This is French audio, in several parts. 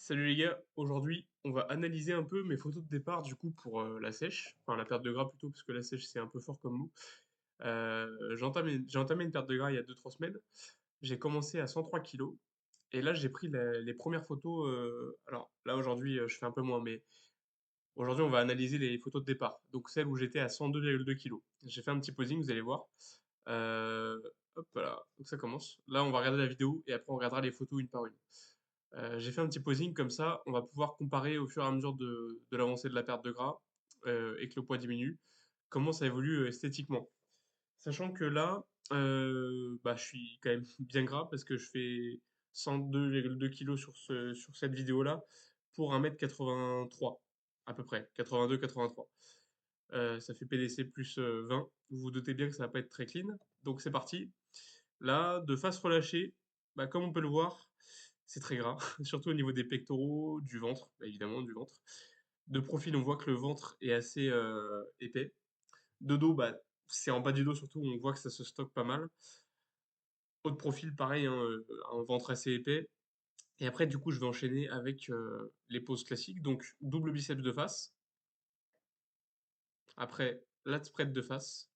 Salut les gars, aujourd'hui on va analyser un peu mes photos de départ du coup pour la sèche, enfin la perte de gras plutôt parce que la sèche c'est un peu fort comme mot. J'ai entamé une perte de gras il y a 2 3 semaines, j'ai commencé à 103 kilos et là j'ai pris les premières photos, alors là aujourd'hui je fais un peu moins mais aujourd'hui on va analyser les photos de départ, donc celles où j'étais à 102,2 kilos. J'ai fait un petit posing, vous allez voir. Euh, Hop voilà, donc ça commence. Là on va regarder la vidéo et après on regardera les photos une par une. J'ai fait un petit posing comme ça, on va pouvoir comparer au fur et à mesure de l'avancée de la perte de gras et que le poids diminue, comment ça évolue esthétiquement. Sachant que là, bah, je suis quand même bien gras parce que je fais 102,2 kilos sur cette vidéo-là pour 1m83 à peu près, 82-83. Ça fait PDC plus 20. Vous vous doutez bien que ça va pas être très clean. Donc c'est parti. Là, de face relâchée, bah, comme on peut le voir, c'est très gras, surtout au niveau des pectoraux, du ventre, bah, évidemment du ventre. De profil, on voit que le ventre est assez épais. De dos, bah, c'est en bas du dos surtout, on voit que ça se stocke pas mal. Haut de profil, pareil, hein, un ventre assez épais. Et après, du coup, je vais enchaîner avec les poses classiques. Donc, double biceps de face. Après, lat spread de face.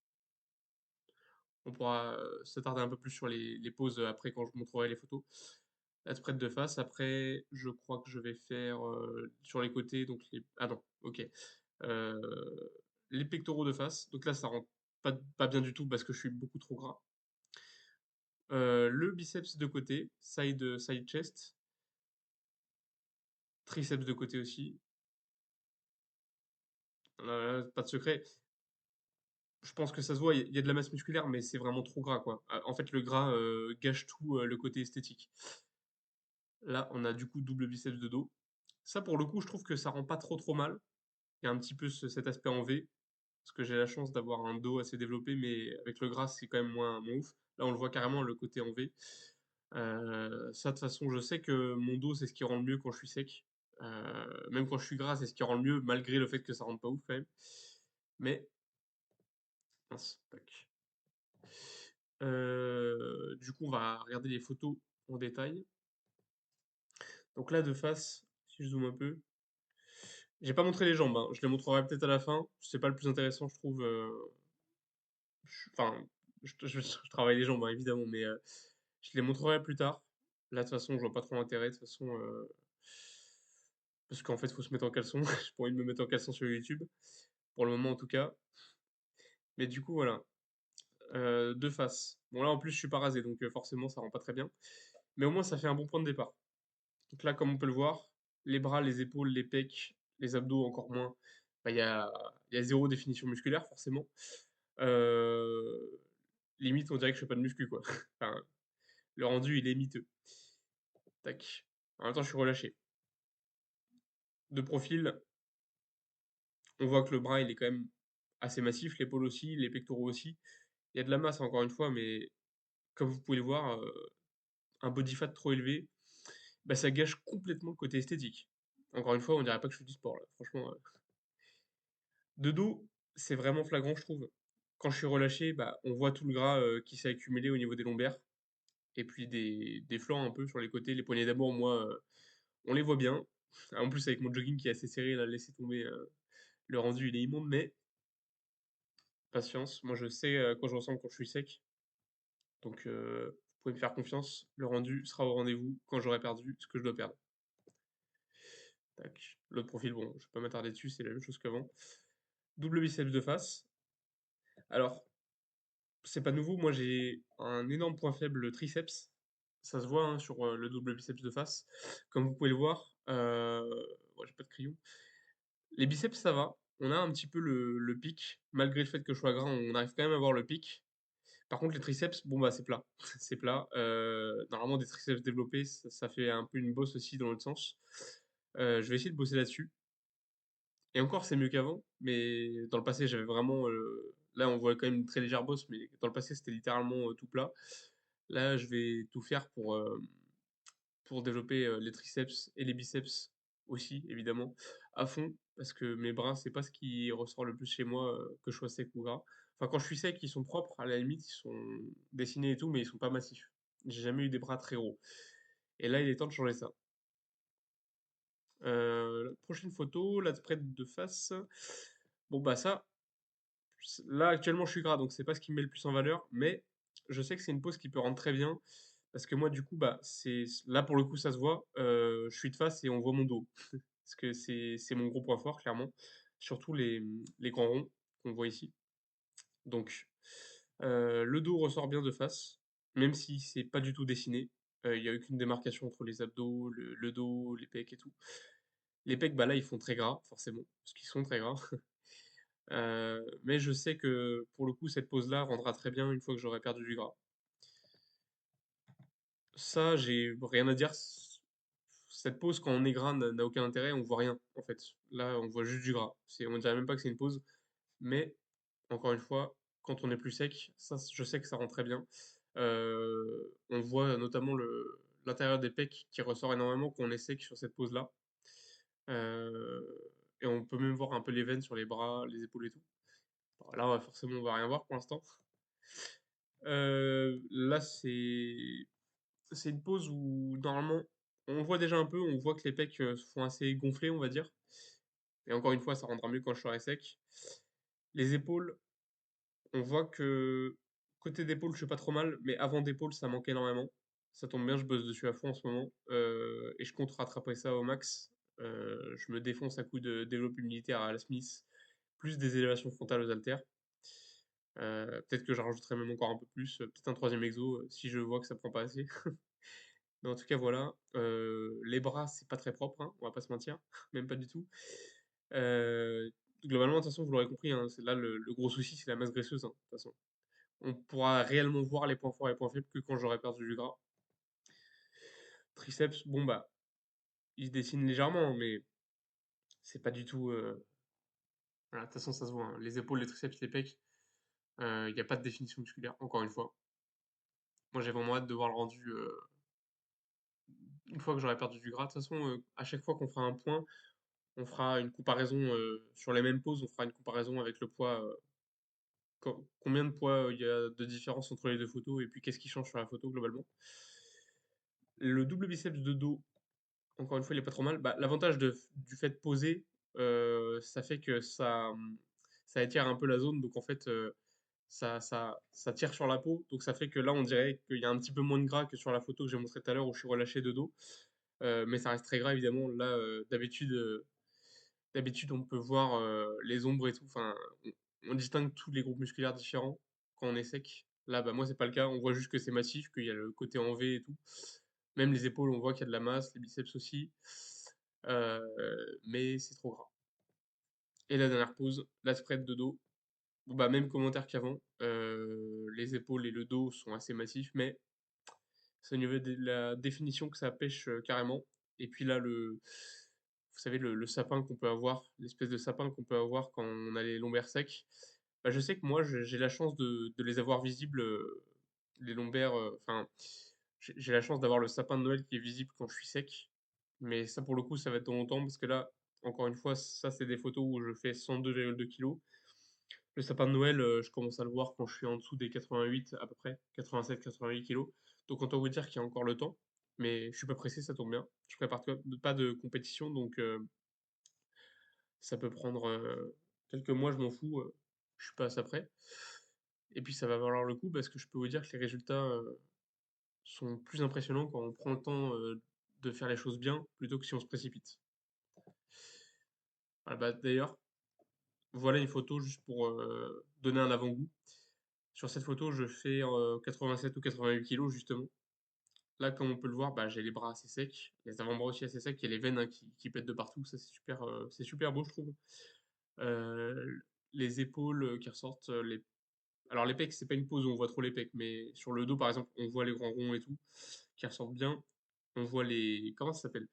On pourra s'attarder un peu plus sur les poses après quand je vous montrerai les photos. La spread de face. Après, je crois que je vais faire sur les côtés. Donc ah non, ok. Euh, les pectoraux de face. Donc là, ça rend pas bien du tout parce que je suis beaucoup trop gras. Le biceps de côté, side chest. Triceps de côté aussi. Pas de secret. Je pense que ça se voit, il y a de la masse musculaire, mais c'est vraiment trop gras, quoi. En fait, le gras gâche tout le côté esthétique. Là, on a du coup double biceps de dos. Ça, pour le coup, je trouve que ça rend pas trop mal. Il y a un petit peu cet aspect en V, parce que j'ai la chance d'avoir un dos assez développé, mais avec le gras, c'est quand même moins ouf. Là, on le voit carrément, le côté en V. Ça, de toute façon, je sais que mon dos, c'est ce qui rend le mieux quand je suis sec. Même quand je suis gras, c'est ce qui rend le mieux, malgré le fait que ça rende pas ouf quand même. Mais, mince, tac. Du coup, on va regarder les photos en détail. Donc là, de face, si je zoome un peu, j'ai pas montré les jambes, hein. Je les montrerai peut-être à la fin. C'est pas le plus intéressant, je trouve. Enfin, je travaille les jambes, hein, évidemment, mais je les montrerai plus tard. Là, de toute façon, je vois pas trop l'intérêt. De toute façon, parce qu'en fait, faut se mettre en caleçon. J'ai pas envie de me mettre en caleçon sur YouTube, pour le moment en tout cas. Mais du coup, voilà. De face. Bon, là, en plus, je suis pas rasé, donc forcément, ça rend pas très bien. Mais au moins, ça fait un bon point de départ. Donc là, comme on peut le voir, les bras, les épaules, les pecs, les abdos encore moins, bah, il y a zéro définition musculaire, forcément. Euh, Limite, on dirait que je fais pas de muscu, quoi. Enfin, le rendu, il est miteux. Tac. En même temps, je suis relâché. De profil, on voit que le bras, il est quand même assez massif, l'épaule aussi, les pectoraux aussi. Il y a de la masse, encore une fois, mais comme vous pouvez le voir, un body fat trop élevé, bah, ça gâche complètement le côté esthétique. Encore une fois, on dirait pas que je fais du sport, là. Franchement, de dos, c'est vraiment flagrant, je trouve. Quand je suis relâché, bah, on voit tout le gras qui s'est accumulé au niveau des lombaires et puis des flancs un peu sur les côtés. Les poignées d'amour, moi, on les voit bien. En plus, avec mon jogging qui est assez serré, là, laissez tomber, le rendu, il est immonde, mais patience. Moi, je sais à quoi je ressemble quand je suis sec. Donc, vous pouvez me faire confiance. Le rendu sera au rendez-vous quand j'aurai perdu ce que je dois perdre. Tac. L'autre profil, bon, je vais pas m'attarder dessus, c'est la même chose qu'avant. Double biceps de face. Alors, c'est pas nouveau, moi j'ai un énorme point faible, le triceps. Ça se voit hein, sur le double biceps de face. Comme vous pouvez le voir, ouais, j'ai pas de crayon. Les biceps, ça va. On a un petit peu le pic. Malgré le fait que je sois gras, on arrive quand même à voir le pic. Par contre, les triceps, bon bah c'est plat. C'est plat. Normalement, des triceps développés, ça fait un peu une bosse aussi dans l'autre sens. Je vais essayer de bosser là-dessus. Et encore, c'est mieux qu'avant. Mais dans le passé, j'avais vraiment. Là, on voit quand même une très légère bosse, mais dans le passé, c'était littéralement tout plat. Là, je vais tout faire pour développer les triceps et les biceps aussi, évidemment, à fond, parce que mes bras, c'est pas ce qui ressort le plus chez moi, que je sois sec ou gras. Enfin, quand je suis sec, ils sont propres, à la limite, ils sont dessinés et tout, mais ils sont pas massifs. J'ai jamais eu des bras très gros. Et là, il est temps de changer ça. La prochaine photo, la spread de face. Bon, bah ça, là actuellement je suis gras, donc c'est pas ce qui me met le plus en valeur, mais je sais que c'est une pose qui peut rendre très bien, parce que moi du coup, bah c'est là pour le coup ça se voit, je suis de face et on voit mon dos, parce que c'est mon gros point fort clairement, surtout les grands ronds qu'on voit ici. Donc le dos ressort bien de face, même si c'est pas du tout dessiné. Il n'y a aucune démarcation entre les abdos, le dos, les pecs et tout. Les pecs, bah là, ils font très gras, forcément, parce qu'ils sont très gras. Mais je sais que pour le coup, cette pose-là rendra très bien une fois que j'aurai perdu du gras. Ça, j'ai rien à dire. Cette pose, quand on est gras, n'a aucun intérêt. On voit rien, en fait. Là, on voit juste du gras. On dirait même pas que c'est une pose. Mais, encore une fois, quand on est plus sec, ça, je sais que ça rend très bien. On voit notamment l'intérieur des pecs qui ressort énormément quand on est sec sur cette pose-là. Euh, et on peut même voir un peu les veines sur les bras, les épaules et tout. Bon, là, forcément, on va rien voir pour l'instant. Là, c'est une pose où normalement on voit déjà un peu, on voit que les pecs se font assez gonfler, on va dire. Et encore une fois, ça rendra mieux quand je serai sec. Les épaules, on voit que côté d'épaule, je suis pas trop mal, mais avant d'épaule, ça manque énormément. Ça tombe bien, je bosse dessus à fond en ce moment. Et je compte rattraper ça au max. Je me défonce à coups de développé militaire à la Smith, plus des élévations frontales aux haltères. Peut-être que j'en rajouterai même encore un peu plus, peut-être un troisième exo si je vois que ça prend pas assez. Mais en tout cas, voilà. Les bras, c'est pas très propre, hein, on va pas se mentir, même pas du tout. Euh, Globalement, de toute façon, vous l'aurez compris, hein, c'est là le gros souci, c'est la masse graisseuse, hein, de toute façon. On pourra réellement voir les points forts et les points faibles que quand j'aurai perdu du gras. Triceps, bon bah, il se dessine légèrement, hein, mais c'est pas du tout. Voilà, de toute façon, ça se voit, hein. Les épaules, les triceps, les pecs, il n'y a pas de définition musculaire, encore une fois. Moi, j'ai vraiment hâte de voir le rendu une fois que j'aurai perdu du gras. De toute façon, à chaque fois qu'on fera un point, on fera une comparaison sur les mêmes poses, on fera une comparaison avec le poids, combien de poids il y a de différence entre les deux photos et puis qu'est-ce qui change sur la photo globalement. Le double biceps de dos, encore une fois, il est pas trop mal. Bah, l'avantage du fait de poser, ça fait que ça étire un peu la zone, donc en fait, ça tire sur la peau, donc ça fait que là, on dirait qu'il y a un petit peu moins de gras que sur la photo que j'ai montré tout à l'heure où je suis relâché de dos. Mais ça reste très gras, évidemment. Là, d'habitude, on peut voir les ombres et tout. Enfin, on distingue tous les groupes musculaires différents quand on est sec. Là, bah, moi, c'est pas le cas. On voit juste que c'est massif, qu'il y a le côté en V et tout. Même les épaules, on voit qu'il y a de la masse, les biceps aussi. Euh, mais c'est trop gras. Et la dernière pose, la spread de dos. Bon, bah, même commentaire qu'avant. Les épaules et le dos sont assez massifs, mais c'est au niveau de la définition que ça pêche carrément. Et puis là, vous savez, le sapin qu'on peut avoir, l'espèce de sapin qu'on peut avoir quand on a les lombaires secs. Bah, je sais que moi, j'ai la chance de les avoir visibles, les lombaires. Enfin, j'ai la chance d'avoir le sapin de Noël qui est visible quand je suis sec. Mais ça, pour le coup, ça va être dans longtemps parce que là, encore une fois, ça, c'est des photos où je fais 102,2 kilos. Le sapin de Noël, je commence à le voir quand je suis en dessous des 88 à peu près, 87-88 kilos. Donc autant vous dire qu'il y a encore le temps, mais je suis pas pressé, ça tombe bien. Je prépare pas de compétition, donc ça peut prendre quelques mois, je m'en fous, je suis pas à ça près. Et puis ça va valoir le coup parce que je peux vous dire que les résultats sont plus impressionnants quand on prend le temps de faire les choses bien plutôt que si on se précipite. Voilà, bah, d'ailleurs, voilà une photo juste pour donner un avant-goût. Sur cette photo, je fais 87 ou 88 kilos justement. Là, comme on peut le voir, bah, j'ai les bras assez secs, les avant-bras aussi assez secs, il y a les veines hein, qui pètent de partout, ça c'est super beau je trouve. Euh, les épaules qui ressortent, alors les pecs c'est pas une pose où on voit trop les pecs, mais sur le dos par exemple on voit les grands ronds et tout qui ressortent bien. On voit comment ça s'appelle?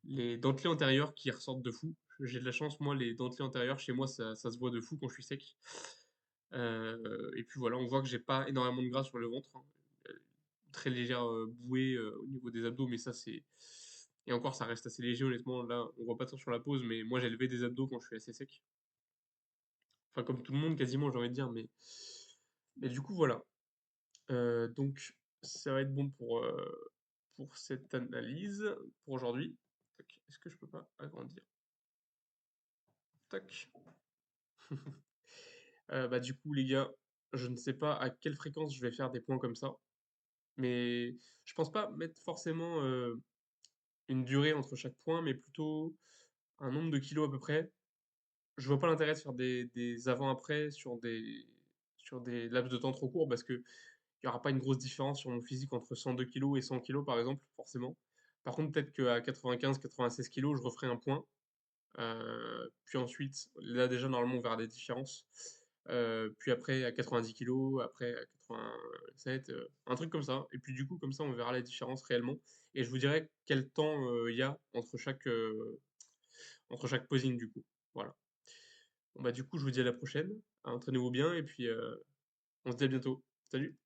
Les dentelés antérieurs qui ressortent de fou. J'ai de la chance, moi les dentelés antérieurs chez moi ça se voit de fou quand je suis sec. Et puis voilà, on voit que j'ai pas énormément de gras sur le ventre, hein. Euh, Très légère bouée au niveau des abdos, mais ça c'est. Et encore, ça reste assez léger, honnêtement. Là, on voit pas tant sur la pose, mais moi j'ai levé des abdos quand je suis assez sec. Enfin, comme tout le monde, quasiment, j'ai envie de dire, mais du coup, voilà. Donc, ça va être bon pour cette analyse, pour aujourd'hui. Tac. Est-ce que je peux pas agrandir? Tac. Bah, du coup, les gars, je ne sais pas à quelle fréquence je vais faire des points comme ça, mais je pense pas mettre forcément, une durée entre chaque point, mais plutôt un nombre de kilos à peu près. Je vois pas l'intérêt de faire des avant-après sur des laps de temps trop courts parce qu'il y aura pas une grosse différence sur mon physique entre 102 kilos et 100 kilos, par exemple, forcément. Par contre, peut-être qu'à 95-96 kilos, je referai un point. Puis ensuite, là déjà normalement on verra des différences. Puis après à 90 kilos, après à 87, un truc comme ça. Et puis du coup comme ça on verra la différence réellement. Et je vous dirai quel temps il y a entre chaque posing du coup. Voilà. Bon bah du coup je vous dis à la prochaine. Entraînez-vous bien et puis on se dit à bientôt. Salut!